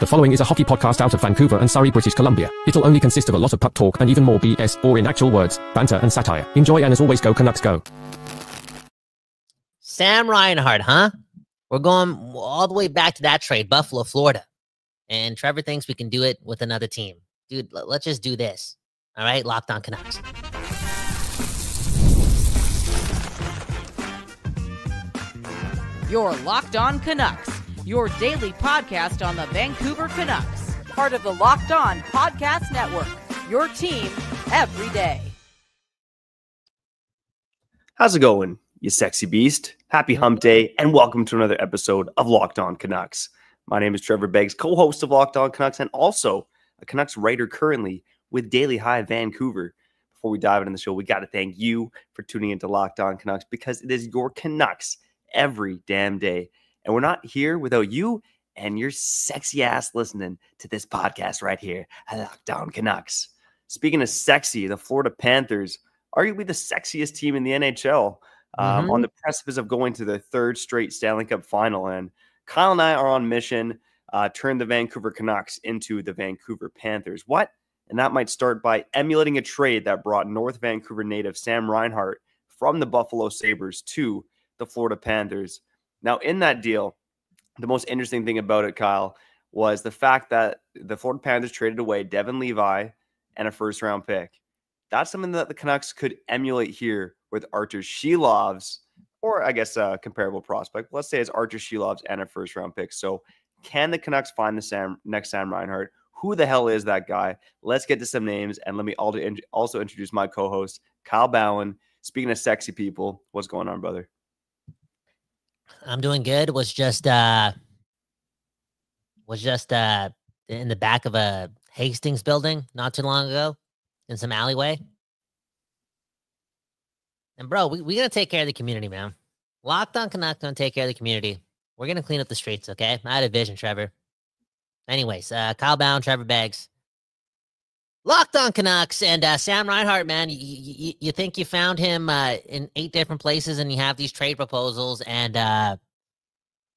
following is a hockey podcast out of Vancouver and Surrey, British Columbia. It'll only consist of a lot of puck talk and even more BS, or in actual words, banter and satire. Enjoy, and as always, go Canucks go. Sam Reinhart, huh? We're going all the way back to that trade, Buffalo, Florida. And Trevor thinks we can do it with another team. Dude, let's just do this. All right, Locked On Canucks. You're Locked On Canucks, your daily podcast on the Vancouver Canucks. Part of the Locked On Podcast Network, your team every day. How's it going, you sexy beast? Happy hump day, and welcome to another episode of Locked On Canucks. My name is Trevor Beggs, co-host of Locked On Canucks, and also a Canucks writer currently with Daily Hive Vancouver. Before we dive into the show, we got to thank you for tuning into Locked On Canucks, because it is your Canucks every damn day. And we're not here without you and your sexy ass listening to this podcast right here at Locked On Canucks. Speaking of sexy, the Florida Panthers, arguably the sexiest team in the NHL, on the precipice of going to their third straight Stanley Cup final. And Kyle and I are on mission, turn the Vancouver Canucks into the Vancouver Panthers. What? And that might start by emulating a trade that brought North Vancouver native Sam Reinhart from the Buffalo Sabres to the Florida Panthers. Now, in that deal, the most interesting thing about it, Kyle, was the fact that the Florida Panthers traded away Devin Levi and a first-round pick. That's something that the Canucks could emulate here with Artur Silovs, or I guess a comparable prospect. Let's say it's Artur Silovs and a first-round pick. So can the Canucks find the next Sam Reinhart? Who the hell is that guy? Let's get to some names, and let me also introduce my co-host, Kyle Bowen. Speaking of sexy people, what's going on, brother? I'm doing good. Was just in the back of a Hastings building not too long ago in some alleyway. And bro, we gotta take care of the community, man. Locked On Canucks gonna take care of the community. We're gonna clean up the streets, okay? I had a vision, Trevor. Anyways, Kyle Bound, Trevor Beggs, Locked On Canucks, and Sam Reinhart, man. You think you found him in 8 different places, and you have these trade proposals, and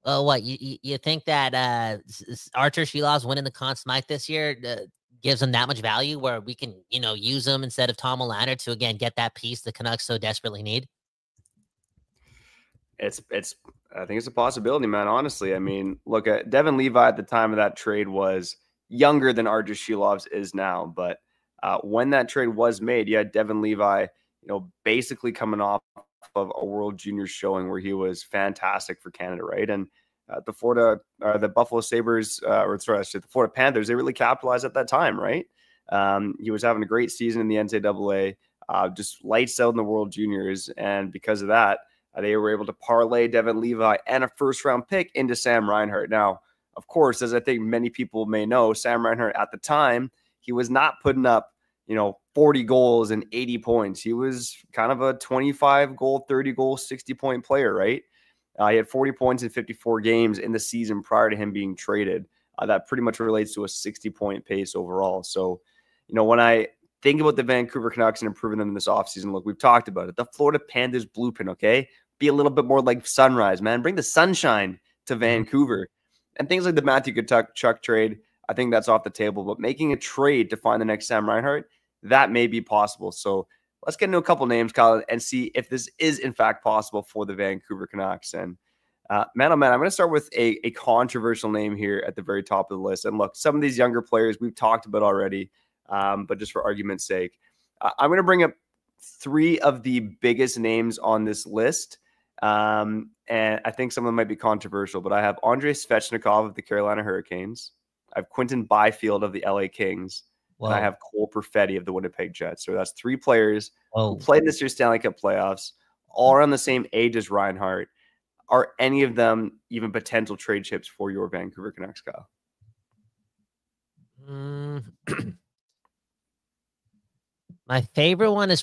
what you think that Artur Silovs winning the Conn Smythe this year gives him that much value, where we can use him instead of Tom Olander to again get that piece the Canucks so desperately need? It's I think it's a possibility, man. Honestly, I mean, look at Devin Levi at the time of that trade was younger than Artur Silovs is now, but when that trade was made, you had Devin Levi, basically coming off of a World Juniors showing where he was fantastic for Canada, right? And the Buffalo Sabres, the Florida Panthers, they really capitalized at that time, right? He was having a great season in the NCAA, just lights out in the World Juniors, and because of that, they were able to parlay Devin Levi and a first-round pick into Sam Reinhart. Now, of course, as I think many people may know, Sam Reinhart at the time, he was not putting up, 40 goals and 80 points. He was kind of a 25-goal, 30-goal, 60-point player, right? He had 40 points in 54 games in the season prior to him being traded. That pretty much relates to a 60-point pace overall. So, when I think about the Vancouver Canucks and improving them in this offseason, look, we've talked about it. The Florida Panthers blueprint, okay? Be a little bit more like Sunrise, man. Bring the sunshine to Vancouver. And things like the Matthew Tkachuk trade, I think that's off the table. But making a trade to find the next Sam Reinhart, that may be possible. So let's get into a couple names, Kyle, and see if this is, in fact, possible for the Vancouver Canucks. And man, oh man, I'm going to start with a controversial name here at the very top of the list. And look, some of these younger players we've talked about already, but just for argument's sake, I'm going to bring up 3 of the biggest names on this list. And I think some of them might be controversial, but I have Andrei Svechnikov of the Carolina Hurricanes. I have Quinton Byfield of the LA Kings. And I have Cole Perfetti of the Winnipeg Jets. So that's 3 players who played in this year's Stanley Cup playoffs, all around the same age as Reinhart. Are any of them even potential trade chips for your Vancouver Canucks, Kyle? My favorite one is,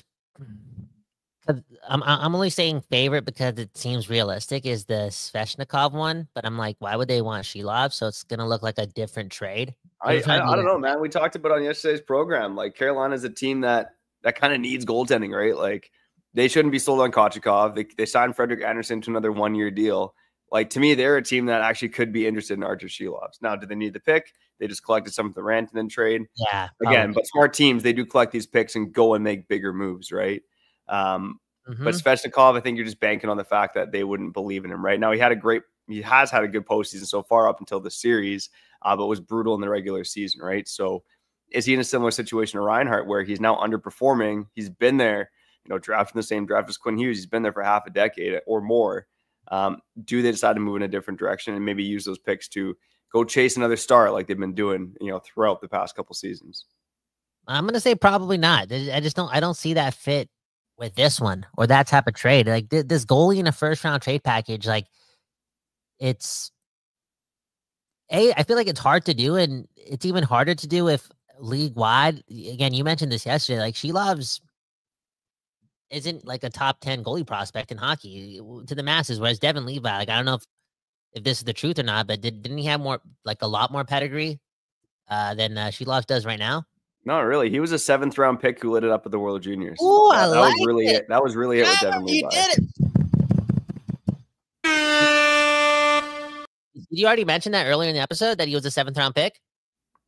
I'm only saying favorite because it seems realistic, is the Svechnikov one, but I'm like, why would they want Silovs? So it's going to look like a different trade. I don't know, man. We talked about on yesterday's program, like Carolina's a team that kind of needs goaltending, right? Like they shouldn't be sold on Kochetkov. They signed Frederik Andersen to another 1-year deal. Like, to me, they're a team that actually could be interested in Archer Shelovs. Now, do they need the pick? They just collected some of the Rantanen trade. Yeah. Again, but smart teams, they do collect these picks and go and make bigger moves, right? But Svechnikov, I think you're just banking on the fact that they wouldn't believe in him right now. He has had a good postseason so far up until the series, but was brutal in the regular season, right? So is he in a similar situation to Reinhart where he's now underperforming? He's been there, drafted in the same draft as Quinn Hughes. He's been there for half a decade or more. Do they decide to move in a different direction and maybe use those picks to go chase another star like they've been doing, throughout the past couple seasons? I'm going to say probably not. I don't see that fit with this one or that type of trade. Like this goalie in a first round trade package, like I feel like it's hard to do, and it's even harder to do if league wide. Again, you mentioned this yesterday, like Shelovs isn't like a top 10 goalie prospect in hockey to the masses, whereas Devin Levi, like, I don't know if this is the truth or not, but didn't he have a lot more pedigree than Shelovs does right now? Not really. He was a 7th round pick who lit it up at the World Juniors. Oh, that was really it. That was really it with Devin Levi. You did it. Did you already mention that earlier in the episode that he was a 7th round pick?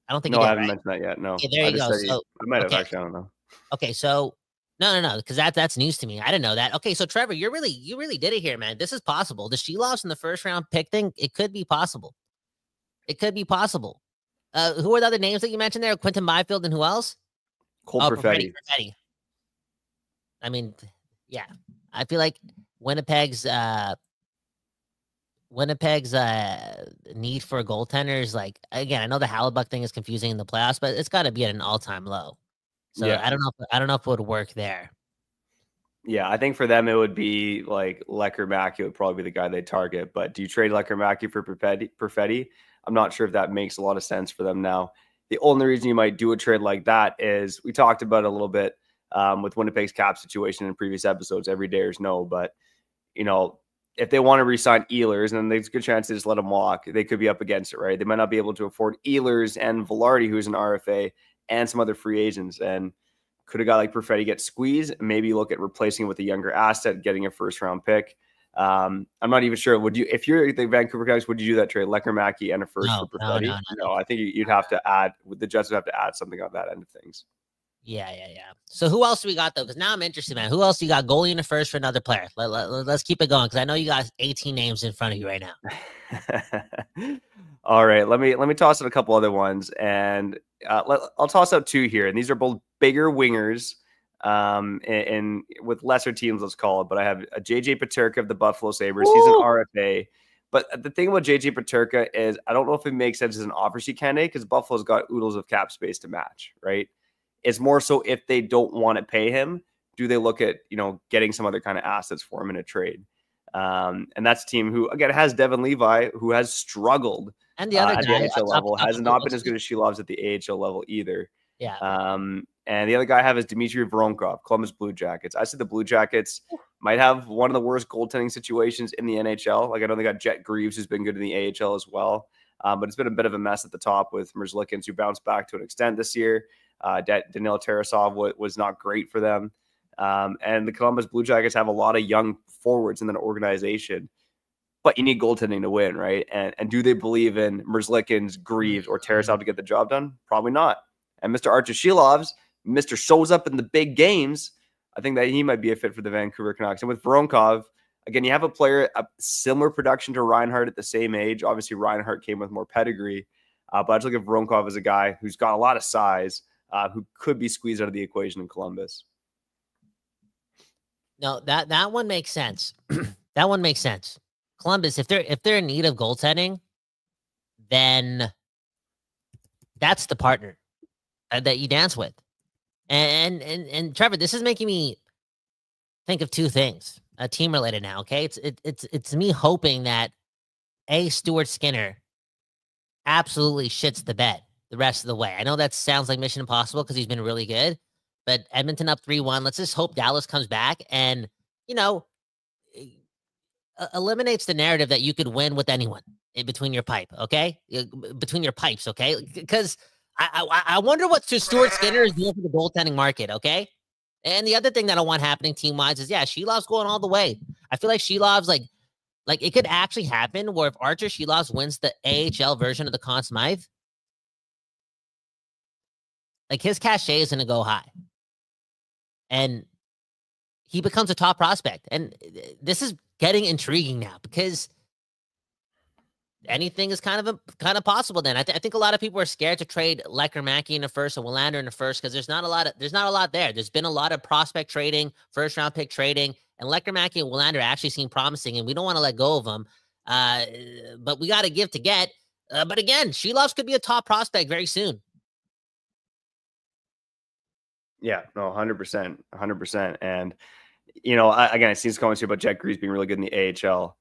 I don't think. No, you did, I haven't right? mentioned that yet. No. Okay, there you go. So, I might have actually. I don't know. Okay, so no, because that's news to me. I didn't know that. Okay, so Trevor, you really did it here, man. This is possible. The Shelovs in the first round pick thing, it could be possible. It could be possible. Who are the other names that you mentioned there? Quentin Byfield and who else? Cole Perfetti. I mean, yeah. I feel like Winnipeg's need for goaltenders, like, again, I know the Hellebuyck thing is confusing in the playoffs, but it's got to be at an all-time low. So yeah. I don't know if it would work there. Yeah, I think for them it would be like Lecker-Mackey would probably be the guy they target. But do you trade Lecker-Mackey for Perfetti? I'm not sure if that makes a lot of sense for them now. The only reason you might do a trade like that is we talked about it a little bit with Winnipeg's cap situation in previous episodes. Every Dayers know, but if they want to re-sign Ehlers, and there's a good chance they just let him walk, they could be up against it, right? They might not be able to afford Ehlers and Velarde, who's an RFA, and some other free agents. And could a guy like Perfetti get squeezed? Maybe look at replacing it with a younger asset, getting a first-round pick. I'm not even sure. If you're the Vancouver Canucks, would you do that trade, Lecker-Mackey and a first for Perfetti? No, I think you'd have to add. The Jets would have to add something on that end of things. Yeah. So who else do we got, though? Because now I'm interested, man. Who else do you got goalie in the first for another player? Let's keep it going, because I know you got 18 names in front of you right now. All right, let me toss out a couple other ones, and I'll toss out 2 here, and these are both bigger wingers, and with lesser teams, let's call it. But I have a JJ Peterka of the Buffalo Sabres. Ooh. He's an RFA. But the thing about JJ Peterka is I don't know if it makes sense as an offer sheet candidate because Buffalo's got oodles of cap space to match, right? It's more so if they don't want to pay him, do they look at getting some other kind of assets for him in a trade? And that's a team who, again, has Devin Levi, who has struggled and the other at the NHL level, has not been as good as Shelovs at the AHL level either. Yeah. And the other guy I have is Dmitry Voronkov, Columbus Blue Jackets. I said the Blue Jackets might have one of the worst goaltending situations in the NHL. Like, I know they got Jet Greaves, who's been good in the AHL as well. But it's been a bit of a mess at the top with Merzlikins, who bounced back to an extent this year. Danil Tarasov was not great for them. And the Columbus Blue Jackets have a lot of young forwards in that organization. But you need goaltending to win, right? And do they believe in Merzlikins, Greaves, or Tarasov to get the job done? Probably not. And Mr. Archer Shelovs, Mr. shows up in the big games. I think that he might be a fit for the Vancouver Canucks. And with Voronkov, again, you have a player, a similar production to Reinhart at the same age. Obviously, Reinhart came with more pedigree. But I just look at Voronkov as a guy who's got a lot of size, who could be squeezed out of the equation in Columbus. No, that one makes sense. That one makes sense. Columbus, if they're in need of goaltending, then that's the partner that you dance with. And Trevor, this is making me think of 2 things, team related now. Okay, it's me hoping that Stuart Skinner absolutely shits the bed the rest of the way. I know that sounds like Mission Impossible because he's been really good, but Edmonton up 3-1. Let's just hope Dallas comes back and eliminates the narrative that you could win with anyone in between your pipe. Okay, between your pipes. Okay, because I wonder what Stuart Skinner is doing for the goaltending market. Okay, and the other thing that I want happening team wise is Shelov's going all the way. I feel like Shelov's like Like, it could actually happen where if Archer Shilovs wins the AHL version of the Conn Smythe, like, his cachet is going to go high. And he becomes a top prospect. And this is getting intriguing now because anything is kind of possible then. I think a lot of people are scared to trade Lecker-Mackey in the first and Willander in the first because there's not a lot there. There's been a lot of prospect trading, first round pick trading, and Lecker-Mackey and Willander actually seem promising, and we don't want to let go of them. But we got to give to get. But again, Shilovs could be a top prospect very soon. Yeah, no, 100%. And, you know, again, I see this comments here about Jet Grease being really good in the AHL.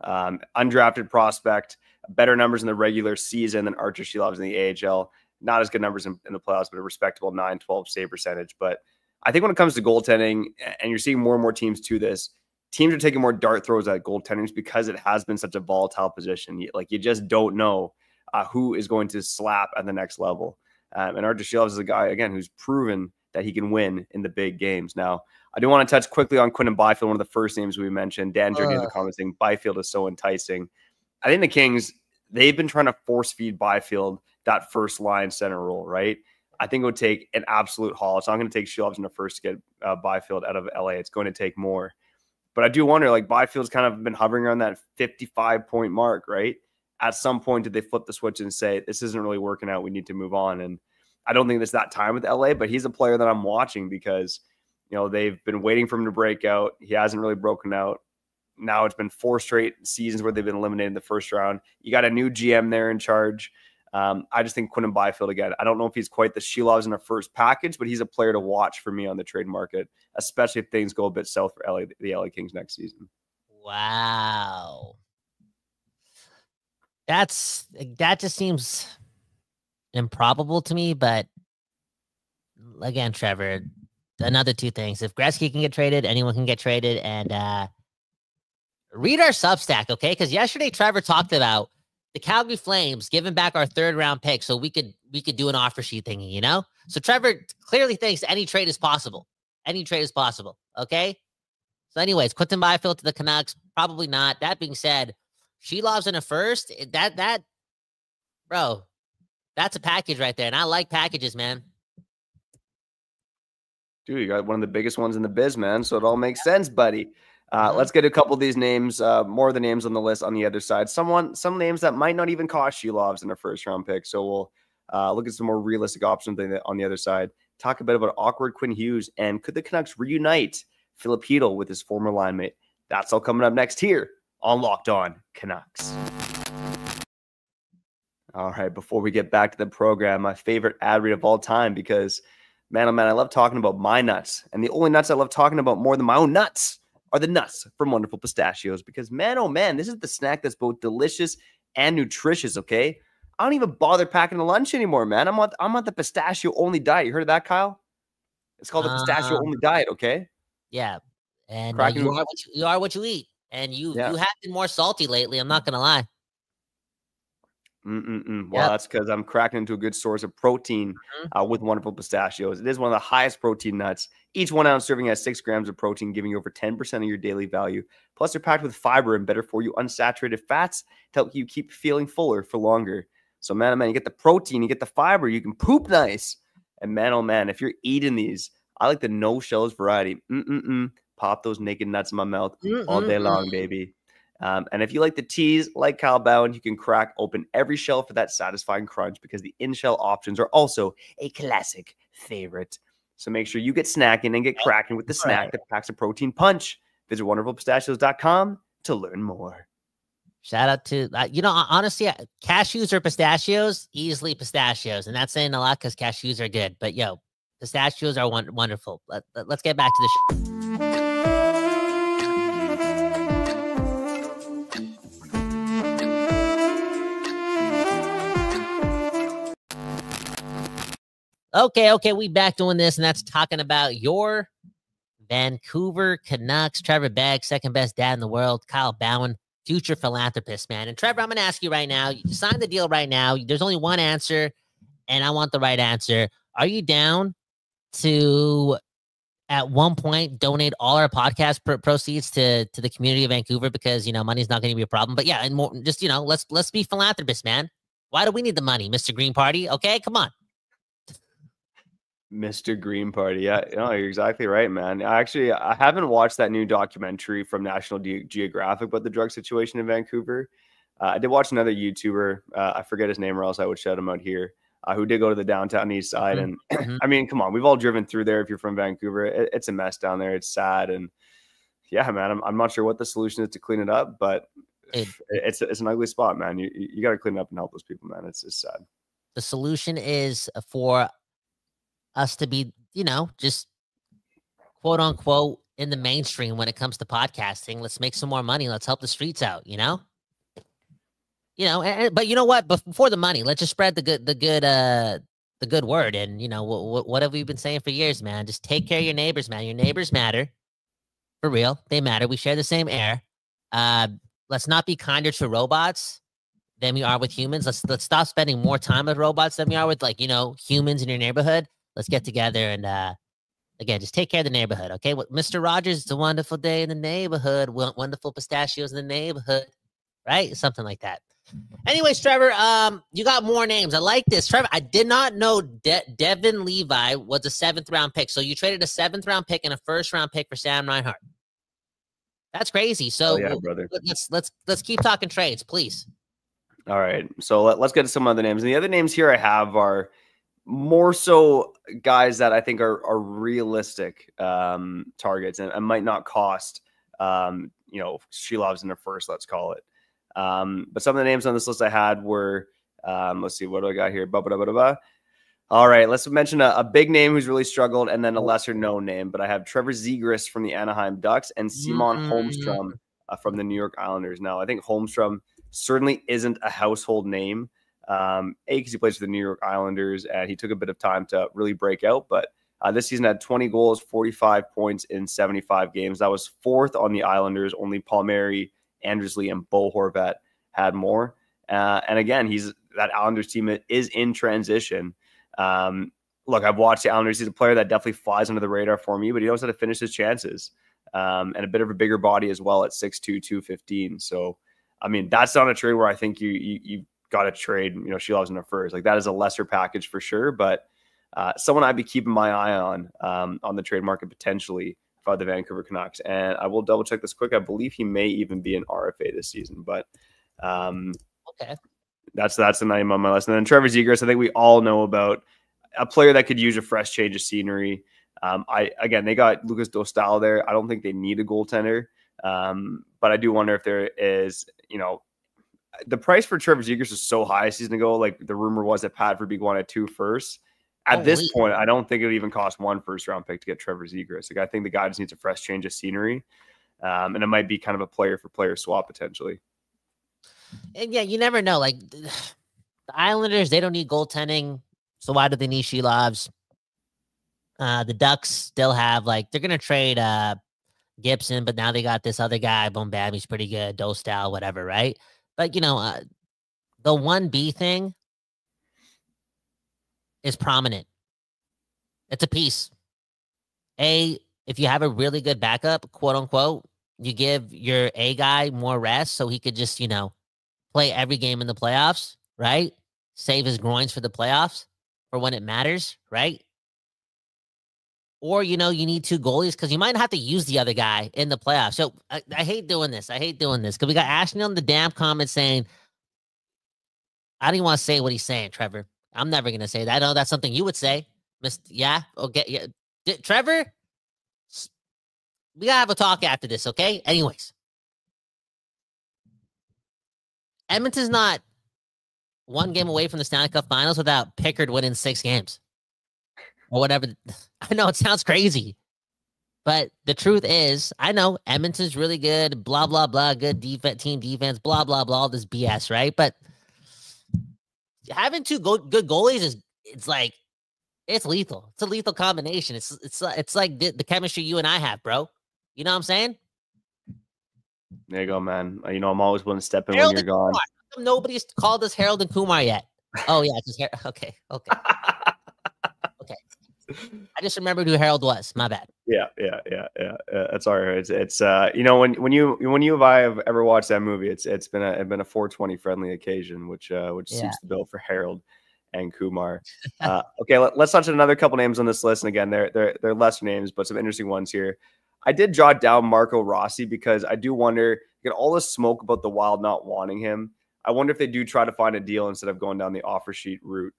Undrafted prospect, better numbers in the regular season than Archer Shilovs in the AHL. Not as good numbers in the playoffs, but a respectable 9-12 save percentage. But I think when it comes to goaltending, and you're seeing more and more teams to this, teams are taking more dart throws at goaltenders because it has been such a volatile position. Like, you just don't know who is going to slap at the next level. And Archer Shilovs is a guy, again, who's proven that he can win in the big games. Now, I do want to touch quickly on Quinton Byfield, one of the first names we mentioned. Dan Jerky in the comments saying Byfield is so enticing. I think the Kings, they've been trying to force feed Byfield that first line center role, right? I think it would take an absolute haul. It's not going to take Shilovs in the first to get Byfield out of LA. It's going to take more. But I do wonder, like, Byfield's kind of been hovering around that 55-point mark, right? At some point, did they flip the switch and say, this isn't really working out, we need to move on? And I don't think it's that time with LA, but he's a player that I'm watching because, you know, they've been waiting for him to break out. He hasn't really broken out. Now it's been 4 straight seasons where they've been eliminated in the first round. You got a new GM there in charge. I just think Quinton Byfield, again, I don't know if he's quite the Shilovs in a first package, but he's a player to watch for me on the trade market, especially if things go a bit south for the LA Kings next season. Wow. That just seems improbable to me, but again, Trevor, another 2 things. If Gretzky can get traded, anyone can get traded. And read our Substack, okay? Because yesterday Trevor talked about the Calgary Flames giving back our 3rd round pick so we could do an offer sheet thingy, you know? So Trevor clearly thinks any trade is possible. Any trade is possible, okay? So anyways, Quinton Byfield to the Canucks, probably not. That being said, Shilovs in a first, that bro, that's a package right there. And I like packages, man. Dude, you got one of the biggest ones in the biz, man. So it all makes sense, buddy. Let's get a couple of these names, more of the names on the list on the other side. Some names that might not even cost Shilovs in a first-round pick. So we'll look at some more realistic options on the other side. Talk a bit about awkward Quinn Hughes, and could the Canucks reunite Philip Hedl with his former line mate? That's all coming up next here on Locked On Canucks. All right, before we get back to the program, my favorite ad read of all time, because, man, oh man, I love talking about my nuts. And the only nuts I love talking about more than my own nuts are the nuts from Wonderful Pistachios, because, man, oh man, this is the snack that's both delicious and nutritious, okay? I don't even bother packing a lunch anymore, man. I'm on the pistachio-only diet. You heard of that, Kyle? It's called the pistachio-only diet, okay? Yeah, and you are what you eat. And you have been more salty lately. I'm not going to lie. Well, that's because I'm cracking into a good source of protein with Wonderful Pistachios. It is one of the highest protein nuts. Each 1 ounce serving has 6 grams of protein, giving you over 10% of your daily value. Plus, they're packed with fiber and better for you unsaturated fats to help you keep feeling fuller for longer. So, man, oh man, you get the protein, you get the fiber, you can poop nice. And man, oh man, if you're eating these, I like the no shells variety. Pop those naked nuts in my mouth all day long, baby. And if you like the teas, like Kyle Bowen, you can crack open every shell for that satisfying crunch, because the in-shell options are also a classic favorite. So make sure you get snacking and get cracking with the snack that packs a protein punch. Visit wonderfulpistachios.com to learn more. Shout out to, honestly, cashews or pistachios, easily pistachios. And that's saying a lot because cashews are good. But, pistachios are wonderful. Let's get back to the show. Okay, we back doing this, and that's talking about your Vancouver Canucks. Trevor Begg, second best dad in the world. Kyle Bowen, future philanthropist, man. And Trevor, I'm going to ask you right now, you signed the deal right now. There's only one answer, and I want the right answer. Are you down to at one point donate all our podcast proceeds to the community of Vancouver because, you know, money's not going to be a problem. But yeah, and more, just, you know, let's be philanthropists, man. Why do we need the money, Mr. Green Party? Okay, come on. Mr. Green Party. Yeah, no, you're exactly right, man. I haven't watched that new documentary from National Geographic about the drug situation in Vancouver. I did watch another YouTuber. I forget his name, or else I would shout him out here. Who did go to the downtown east side. And I mean, come on, we've all driven through there. If you're from Vancouver, it's a mess down there. It's sad. And yeah, man, I'm not sure what the solution is to clean it up, but it's an ugly spot, man. You got to clean it up and help those people, man. It's just sad. The solution is for us to be, you know, just quote unquote in the mainstream when it comes to podcasting. Let's make some more money. Let's help the streets out, you know? You know, but you know what? Before the money, let's just spread the good word. And you know what have we been saying for years, man? Just take care of your neighbors, man. Your neighbors matter, for real. They matter. We share the same air. Let's not be kinder to robots than we are with humans. Let's stop spending more time with robots than we are with, like, you know, humans in your neighborhood. Let's get together and again, just take care of the neighborhood, okay? Well, Mr. Rogers, it's a wonderful day in the neighborhood. Wonderful pistachios in the neighborhood, right? Something like that. Anyways, Trevor, you got more names. I like this. Trevor, I did not know Devin Levi was a 7th-round pick. So you traded a 7th-round pick and a 1st-round pick for Sam Reinhart. That's crazy. So yeah, brother. Let's keep talking trades, please. All right. So let's get to some other names. And the other names here I have are more so guys that I think are realistic targets and might not cost, you know, Shilovs in the first, let's call it. But some of the names on this list I had were, let's see, what do I got here? All right, let's mention a big name who's really struggled and then a lesser known name. But I have Trevor Zegras from the Anaheim Ducks and Simon Holmstrom from the New York Islanders. Now, I think Holmstrom certainly isn't a household name, because he plays for the New York Islanders and he took a bit of time to really break out. But this season had 20 goals, 45 points in 75 games. That was 4th on the Islanders. Only Palmieri, Andersley, and Bo Horvat had more. And again, that Islanders team is in transition. Look, I've watched the Islanders. He's a player that definitely flies under the radar for me, but he knows how to finish his chances. And a bit of a bigger body as well at 6'2", 215. So, I mean, that's not a trade where I think you got to trade, you know, Shilovs in the first. Like, that is a lesser package for sure, but someone I'd be keeping my eye on the trade market potentially for the Vancouver Canucks. And I will double check this quick. I believe he may even be an RFA this season, but okay, that's the name on my list. And then Trevor Zegras, I think we all know about a player that could use a fresh change of scenery. They got Lucas Dostal there. I don't think they need a goaltender, but I do wonder if there is, you know, the price for Trevor Zegras was so high a season ago. Like, the rumor was that Pat Verbeek wanted 2 firsts. At this point, I don't think it would even cost 1 first-round pick to get Trevor Zegras. Like, I think the guy just needs a fresh change of scenery, and it might be kind of a player-for-player swap potentially. And yeah, you never know. Like, the Islanders, they don't need goaltending, so why do they need Shilovs? The Ducks still have, like, they're going to trade Gibson, but now they got this other guy, Bombami's pretty good, Dostal, whatever, right? But, you know, the 1B thing is prominent. It's a piece. If you have a really good backup, quote unquote, you give your A guy more rest so he could just, you know, play every game in the playoffs, right? Save his groins for the playoffs for when it matters, right? Or, you know, you need 2 goalies because you might have to use the other guy in the playoffs. So I hate doing this. Because we got Ashley on the damn comment saying, I don't even want to say what he's saying, Trevor. I'm never going to say that. I know that's something you would say. Yeah? Okay. Yeah. Trevor, we got to have a talk after this, okay? Anyways. Edmonton's not 1 game away from the Stanley Cup Finals without Pickard winning 6 games. Or whatever. I know it sounds crazy. But the truth is, I know Edmonton's really good, blah, blah, blah, good defense, team defense, blah, blah, blah, all this BS, right? But having 2 good goalies it's like, it's lethal. It's a lethal combination. It's like the chemistry you and I have, bro. You know what I'm saying? There you go, man. You know, I'm always willing to step in Harold when you're gone. Nobody's called us Harold and Kumar yet. Oh, yeah. Just okay. Okay. I just remembered who Harold was. My bad. Yeah. That's all right. It's you know, when you have I have ever watched that movie, it's been a 420 friendly occasion, which Yeah. suits the bill for Harold and Kumar. Okay, let's touch on another couple names on this list, and again, they're lesser names, but some interesting ones here. I did jot down Marco Rossi because I do wonder, you get all this smoke about the Wild not wanting him. I wonder if they do try to find a deal instead of going down the offer sheet route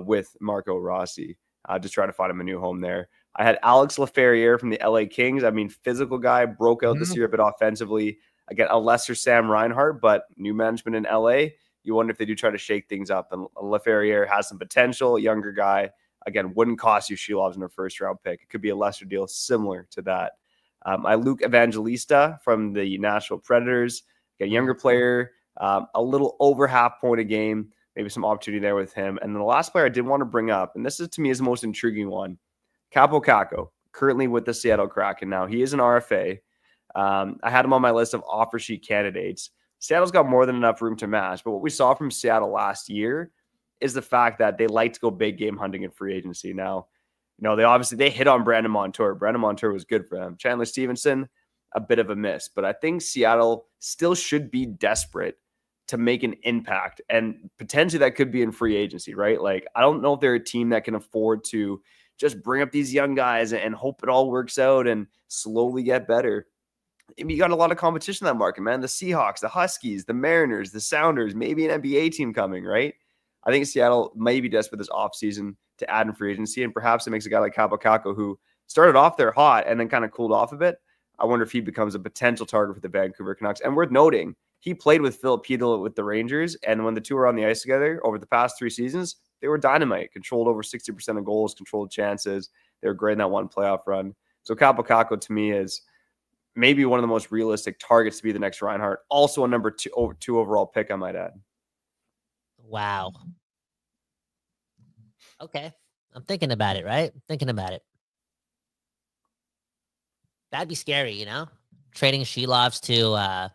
with Marco Rossi. Just try to find him a new home there. I had Alex Laferriere from the LA Kings. I mean, physical guy, broke out this year a bit offensively. Again, a lesser Sam Reinhart, but new management in LA. You wonder if they do try to shake things up. And Laferriere has some potential, younger guy. Again, wouldn't cost you Shilovs in a first-round pick. It could be a lesser deal similar to that. I Luke Evangelista from the Nashville Predators. A younger player, a little over half point a game. Maybe some opportunity there with him. And then the last player I did want to bring up, and this is to me is the most intriguing one, Kaapo Kakko, currently with the Seattle Kraken now. He is an RFA. I had him on my list of offer sheet candidates. Seattle's got more than enough room to match. But what we saw from Seattle last year is the fact that they like to go big game hunting in free agency. Now, you know, they hit on Brandon Montour. Brandon Montour was good for them. Chandler Stevenson, a bit of a miss. But I think Seattle still should be desperate to make an impact. And potentially that could be in free agency, right? Like, I don't know if they're a team that can afford to just bring up these young guys and hope it all works out and slowly get better. You got a lot of competition in that market, man. The Seahawks, the Huskies, the Mariners, the Sounders, maybe an NBA team coming, right? I think Seattle may be desperate this offseason to add in free agency, and perhaps it makes a guy like Kaapo Kakko, who started off there hot and then kind of cooled off a bit. I wonder if he becomes a potential target for the Vancouver Canucks. And worth noting, he played with Philip Pedal with the Rangers, and when the two were on the ice together over the past 3 seasons, they were dynamite, controlled over 60% of goals, controlled chances. They were great in that one playoff run. So Kaapo Kakko, to me, is maybe one of the most realistic targets to be the next Reinhart. Also a number 2 overall pick, I might add. Wow. Okay. I'm thinking about it, right? Thinking about it. That'd be scary, you know? Trading Shilovs to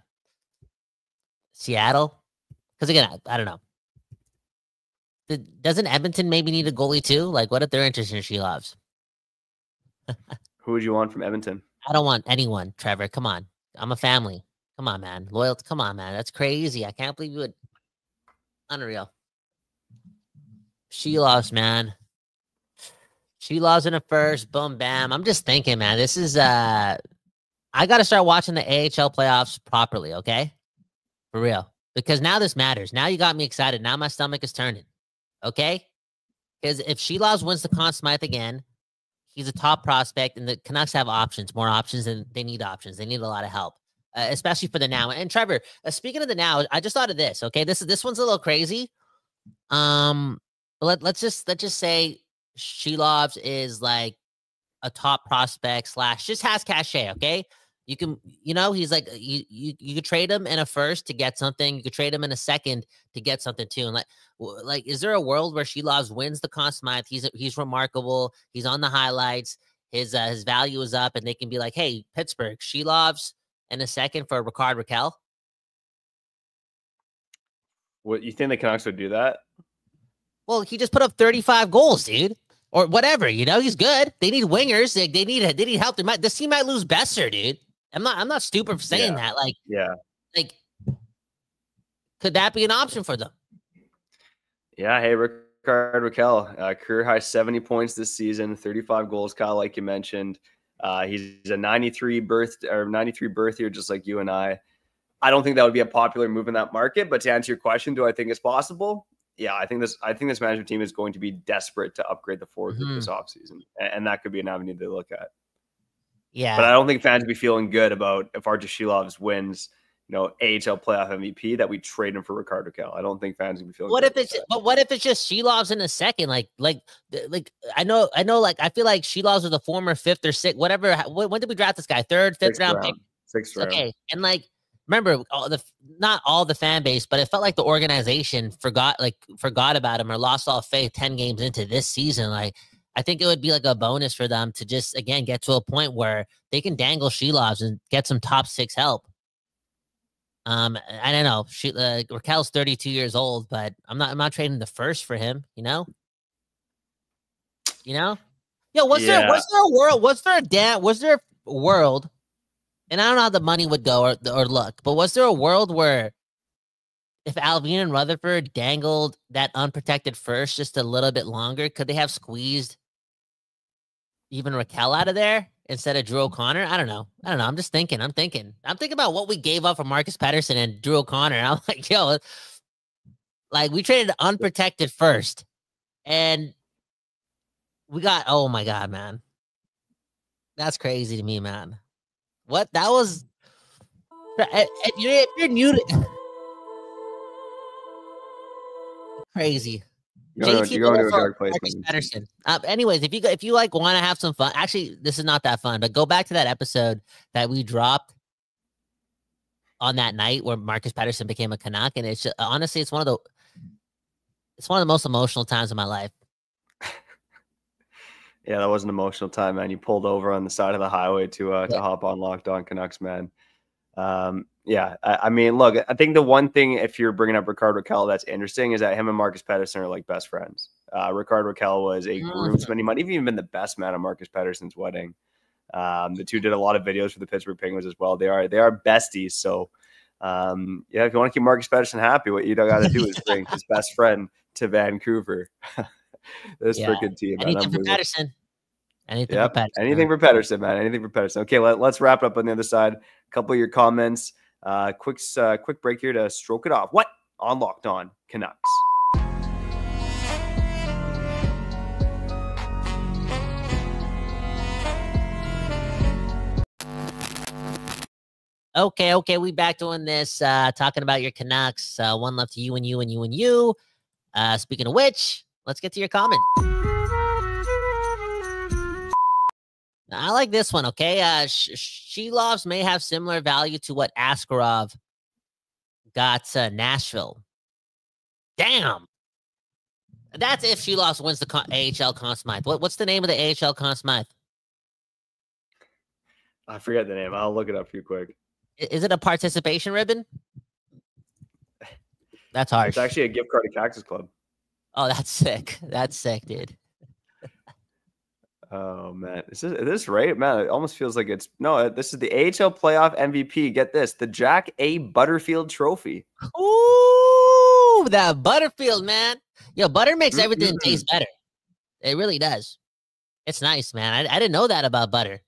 Seattle. Because again, I don't know. Doesn't Edmonton maybe need a goalie too? Like, what if they're interested in Shilovs? Who would you want from Edmonton? I don't want anyone, Trevor. Come on. I'm a family. Come on, man. Loyalty. Come on, man. That's crazy. I can't believe you would. Unreal. Shilovs, man. Shilovs in a first. Boom, bam. I'm just thinking, man. This is I got to start watching the AHL playoffs properly, okay? For real. Because now this matters. Now you got me excited. Now my stomach is turning. Okay? Because if Shilovs wins the Conn Smythe again, he's a top prospect, and the Canucks have options, more options, and they need options. They need a lot of help, especially for the now. And Trevor, speaking of the now, I just thought of this. Okay, this one's a little crazy. Let's just say Shilovs is like a top prospect / just has cachet. Okay, you can, you know, he's like you could trade him in a first to get something. You could trade him in a second to get something too. And like, is there a world where Shilovs wins the Conn Smythe? He's remarkable. He's on the highlights. His value is up, and they can be like, hey, Pittsburgh, Shilovs in a second for Rickard Rakell. What, you think the Canucks would do that? Well, he just put up 35 goals, dude, or whatever. You know, he's good. They need wingers. They need help. This team might lose Besser, dude. I'm not stupid for saying that. Like, could that be an option for them? Yeah. Hey, Rickard Rakell, career high 70 points this season, 35 goals, Kyle, like you mentioned. He's a 93 birth year, just like you and I. I don't think that would be a popular move in that market. But to answer your question, do I think it's possible? Yeah, I think this management team is going to be desperate to upgrade the forward group this offseason. And that could be an avenue they look at. Yeah. But I don't think fans would be feeling good about if Arturs Shilovs wins, you know, AHL playoff MVP, that we trade him for Rickard Rakell. I don't think fans would be feeling what if it's just Shilovs in a second? Like I know, like I feel like Shilovs was a former 5th or 6th, whatever. When did we draft this guy? 3rd, 5th round pick? 6th round. Okay. And like, remember, not all the fan base, but it felt like the organization forgot about him or lost all faith 10 games into this season. Like, I think it would be like a bonus for them to just, again, get to a point where they can dangle Shilovs and get some top 6 help. I don't know. Rakell's 32 years old, but I'm not trading the first for him, you know? Yo, was there a world? Was there a world? And I don't know how the money would go or look, but was there a world where if Alvin and Rutherford dangled that unprotected first just a little bit longer, could they have squeezed even Raquel out of there instead of Drew O'Connor? I don't know. I'm just thinking. I'm thinking about what we gave up for Marcus Pettersson and Drew O'Connor. And I'm like, yo, like we traded unprotected first, and we got. Oh my god, man, that's crazy to me, man. What that was? If you're new to crazy. You're going to a dark place. Pettersson. Anyways, if you like want to have some fun, actually, this is not that fun. But go back to that episode that we dropped on that night where Marcus Pettersson became a Canuck, and it's just, honestly, it's one of the most emotional times of my life. Yeah, that was an emotional time, man. You pulled over on the side of the highway to hop on Locked On Canucks, man. I mean, look, I think the one thing, if you're bringing up Rickard Rakell, that's interesting is that him and Marcus Pettersson are like best friends. Rickard Rakell was a groomsman. He might have even been the best man at Marcus Pettersson's wedding. The two did a lot of videos for the Pittsburgh Penguins as well. They are besties. So, if you want to keep Marcus Pettersson happy, what you got to do is bring his best friend to Vancouver. This freaking team. Anything for Pettersson. Anything for Pettersson, man. Anything for Pettersson. Okay, let's wrap it up on the other side. A couple of your comments. Quick break here to stroke it off. What on Locked On Canucks? Okay, we back doing this. Talking about your Canucks. One left to you and you and you and you. Speaking of which, let's get to your comment. I like this one, okay? Shelovs may have similar value to what Askarov got Nashville. Damn. That's if Shelovs wins the AHL Conn Smythe. What's the name of the AHL Conn Smythe? I forget the name. I'll look it up for you quick. Is it a participation ribbon? That's harsh. It's actually a gift card to Cactus Club. Oh, that's sick. That's sick, dude. Oh man, is this right, man? It almost feels like this is the AHL playoff MVP. Get this, the Jack A. Butterfield Trophy. Ooh, that Butterfield, man. Yo, butter makes everything taste better. It really does. It's nice, man. I didn't know that about butter.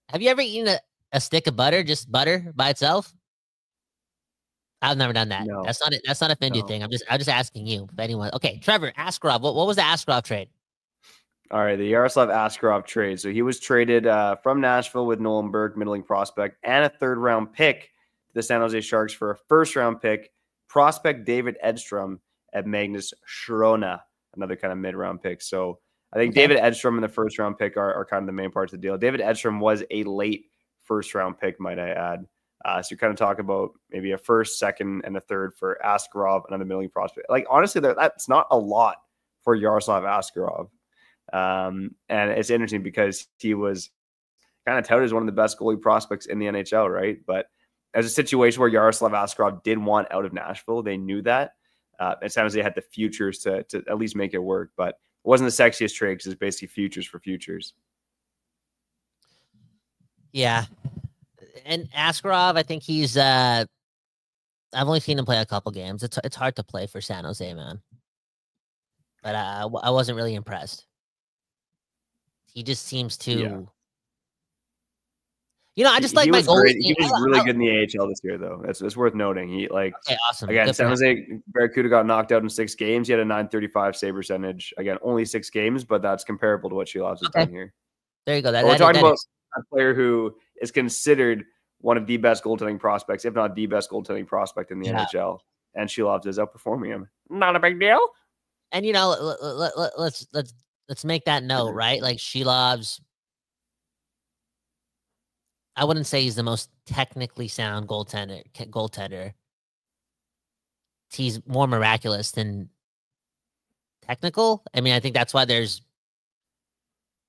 Have you ever eaten a stick of butter, just butter by itself? I've never done that. No. That's not a Findu thing. I'm just asking you if anyone. Okay, Trevor Askarov. What was the Askarov trade? All right, the Yaroslav Askarov trade. So he was traded from Nashville with Nolan Burke, middling prospect, and a third-round pick to the San Jose Sharks for a first-round pick, prospect David Edstrom at Magnus Shrona, another kind of mid-round pick. So I think David Edstrom and the first-round pick are kind of the main parts of the deal. David Edstrom was a late first-round pick, might I add. So you're kind of talking about maybe a first, second, and a third for Askarov, another middling prospect. Like, honestly, that's not a lot for Yaroslav Askarov. And it's interesting because he was kind of touted as one of the best goalie prospects in the NHL, right? But as a situation where Yaroslav Askarov did want out of Nashville, they knew that. And San Jose had the futures to at least make it work, but it wasn't the sexiest trade because it's basically futures for futures. Yeah. And Askarov, I think he's I've only seen him play a couple games. It's hard to play for San Jose, man. But I wasn't really impressed. He just seems to, I just like my goalie. He was really good in the AHL this year, though. It's worth noting. He awesome. Again, San Jose Barracuda got knocked out in 6 games. He had a .935 save percentage. Again, only 6 games, but that's comparable to what Shelovs has done here. There you go. We're talking about a player who is considered one of the best goaltending prospects, if not the best goaltending prospect in the NHL, and Shelovs is outperforming him. Not a big deal. And let's make that note, right? Like Shelovs, I wouldn't say he's the most technically sound goaltender. He's more miraculous than technical. I mean, I think that's why there's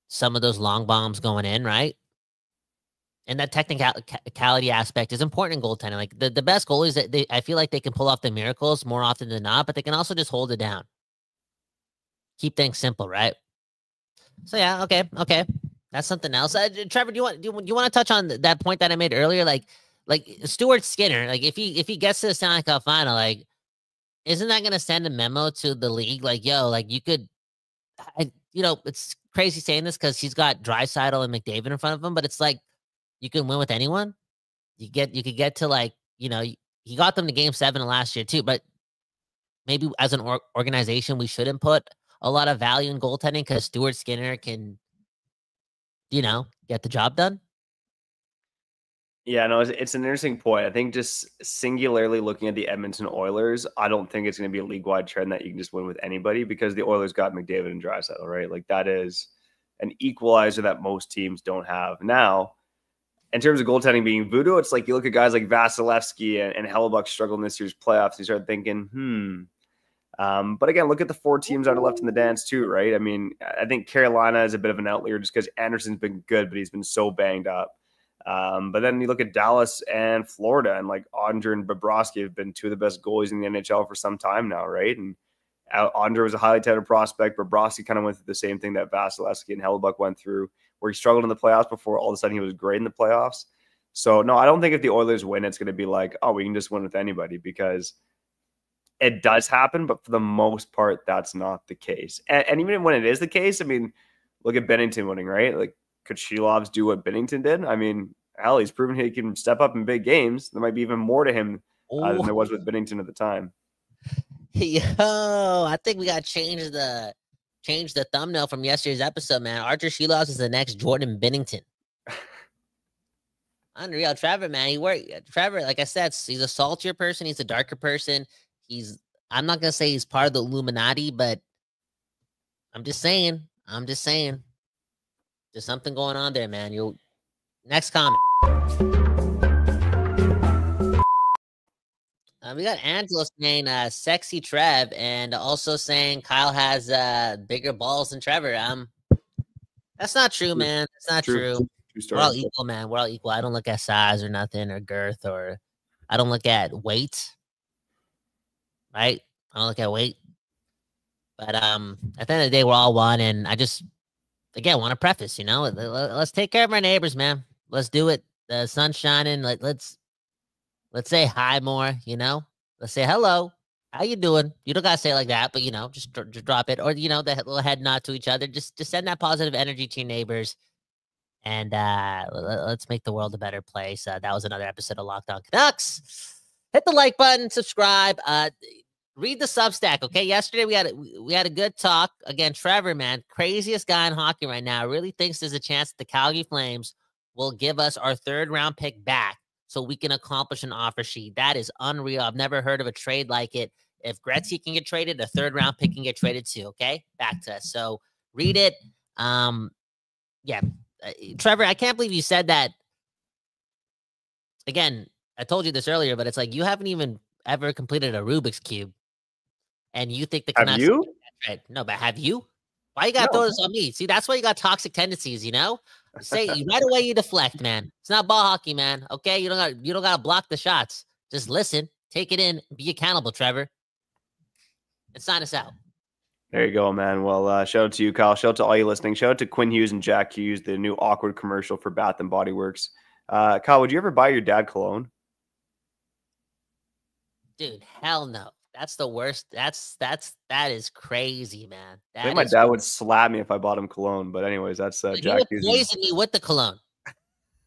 some of those long bombs going in, right? And that technicality aspect is important in goaltending. Like the best goalies, I feel like they can pull off the miracles more often than not, but they can also just hold it down. Keep things simple, right? So yeah, okay. That's something else. Trevor, do you want to touch on that point that I made earlier? Like Stuart Skinner, like if he gets to the Stanley Cup final, like isn't that gonna send a memo to the league? Like, yo, like you could, it's crazy saying this because he's got Draisaitl and McDavid in front of him, but it's like you can win with anyone. You could get to like, he got them to Game 7 last year too, but maybe as an organization, we shouldn't put a lot of value in goaltending because Stuart Skinner can, get the job done. Yeah, no, it's an interesting point. I think just singularly looking at the Edmonton Oilers, I don't think it's going to be a league-wide trend that you can just win with anybody because the Oilers got McDavid and Draisaitl, right? Like that is an equalizer that most teams don't have. Now, in terms of goaltending being voodoo, it's like you look at guys like Vasilevsky and Hellebuyck struggle in this year's playoffs. You start thinking, but again, look at the 4 teams that are left in the dance too, right? I mean, I think Carolina is a bit of an outlier just because Anderson's been good, but he's been so banged up. But then you look at Dallas and Florida, and like Andre and Bobrovsky have been 2 of the best goalies in the NHL for some time now, right? And Andre was a highly touted prospect. Bobrovsky kind of went through the same thing that Vasilevsky and Hellebuyck went through, where he struggled in the playoffs before all of a sudden he was great in the playoffs. So no, I don't think if the Oilers win, it's going to be like, oh, we can just win with anybody, because it does happen, but for the most part, that's not the case. And even when it is the case, I mean, look at Binnington winning, right? Like, could Shelovs do what Binnington did? I mean, hell, he's proven he can step up in big games. There might be even more to him than there was with Binnington at the time. Yo, I think we got to change the thumbnail from yesterday's episode, man. Archer Shelovs is the next Jordan Binnington. Unreal. Trevor, man, Trevor, like I said, he's a saltier person. He's a darker person. I'm not going to say he's part of the Illuminati, but I'm just saying. There's something going on there, man. Next comment. We got Angelo saying sexy Trev, and also saying Kyle has bigger balls than Trevor. That's not true, man. That's not true. We're all equal, man. We're all equal. I don't look at size or nothing, or girth, or I don't look at weight. Right? I don't look at weight. But at the end of the day, we're all one, and I just, again, want to preface, let's take care of our neighbors, man. Let's do it. The sun's shining. Let's say hi more, Let's say hello. How you doing? You don't gotta say it like that, but just drop it, or the little head nod to each other. Just send that positive energy to your neighbors, and let's make the world a better place. That was another episode of Locked On Canucks. Hit the like button, subscribe. Read the Substack, okay? Yesterday we had a good talk. Again, Trevor, man, craziest guy in hockey right now, really thinks there's a chance that the Calgary Flames will give us our 3rd round pick back so we can accomplish an offer sheet. That is unreal. I've never heard of a trade like it. If Gretzky can get traded, a 3rd round pick can get traded too, okay? Back to us. So read it. Trevor, I can't believe you said that. Again, I told you this earlier, but it's like you haven't even ever completed a Rubik's Cube. And you think the Canucks... Have you? Right. No, but have you? Why you got to throw this on me? See, that's why you got toxic tendencies, Say right away you deflect, man. It's not ball hockey, man. Okay? You don't got to block the shots. Just listen, take it in, be accountable, Trevor. And sign us out. There you go, man. Well, shout out to you, Kyle. Shout out to all you listening. Shout out to Quinn Hughes and Jack Hughes, the new awkward commercial for Bath and Body Works. Kyle, would you ever buy your dad cologne? Dude, hell no. That's the worst. That is crazy, man. I think my dad would slap me if I bought him cologne. But anyways, that's Jack Hughes. He would poison me with the cologne.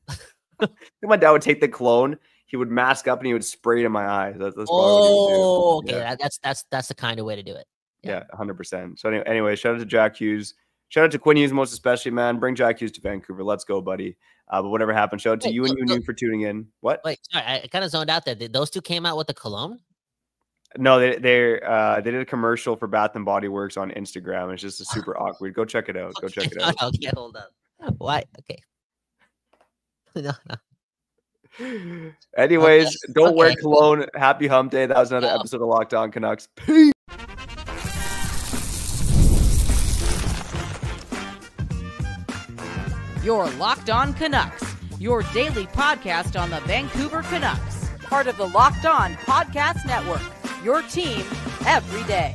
I think my dad would take the cologne, he would mask up, and he would spray it in my eyes. That's okay. Yeah. That's the kind of way to do it. Yeah, 100%. So anyway, shout out to Jack Hughes. Shout out to Quinn Hughes, most especially, man. Bring Jack Hughes to Vancouver. Let's go, buddy. But whatever happened, shout out to you and Union for tuning in. What? Wait, sorry, I kind of zoned out there. Those two came out with the cologne? No, they did a commercial for Bath and Body Works on Instagram. It's just a super awkward. Go check it out. Go check it out. Okay, hold up. Why? Okay. No. Anyways, don't wear cologne. Happy Hump Day. That was another episode of Locked On Canucks. Peace. You're Locked On Canucks, your daily podcast on the Vancouver Canucks, part of the Locked On Podcast Network, your team every day.